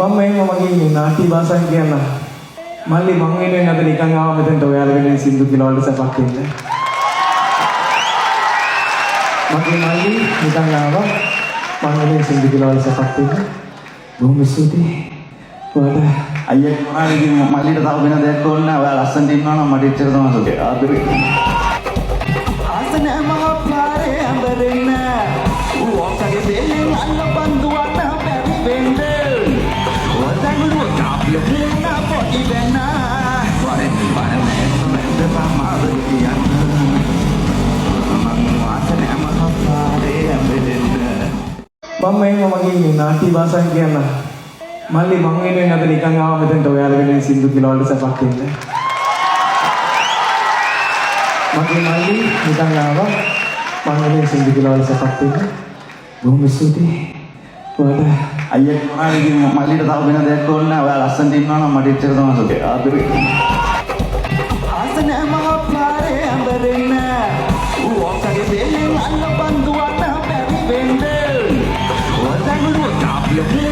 මම මගේ නාට්‍ය භාෂාවෙන් කියන්න. මල්ලි මං වෙනුවෙන් අද නිකන් ආව මෙතනට ඔයාලා වෙනුවෙන් සින්දු කියලා වලට සපක් දෙන්න. මගේ මල්ලි නිකන් ආවා මං වෙනුවෙන් සින්දු කියලා වලට සපක් දෙන්න. බොහොම ස්තුතියි. ඔයාලා අයියා මොනවාද ඉතින් මල්ලිට තව වෙන දෙයක් ඕන නැහැ. ඔයා ලස්සනට ඉන්නවා නම් මට ඉච්චර තමයි සුඛේ. ආදරේ. ආසන මහපාරේ අඹරෙන්න ඕකගේ දෙලෙන් අල්ල බන්දුවන්න බැරි වෙන්න වදඟුරු තාපිය වෙන්න පොඩි වෙන්න වරෙන් වරනේ දෙපමාද කියන්න මම ආසන මහපාරේ අඹරෙන්න මම මගේ නාට්‍ය භාෂාවෙන් කියන්න. මල්ලි මං වෙනුවෙන් අද නිකන් ආව මෙතනට ඔයාලා වෙනුවෙන් සින්දු කියලා වලට සපක් දෙන්න. මගේ මල්ලි නිකන් ආවා මං වෙනුවෙන් සින්දු කියලා වලට සපක් දෙන්න. බොහොම ස්තුතියි. ඔයාලා අයියා මොනවාද ඉතින් මල්ලිට තව වෙන දෙයක් ඕන නැහැ. ඔයා ලස්සනට ඉන්නවා නම් මට ඉච්චර තමයි සුඛේ. ආදරේ. ආසන මහපාරේ අඹරෙන්න ඕකගේ දෙලෙන් අල්ල බන්දුවන්න බැරි වෙන්න වදඟුරු තාපිය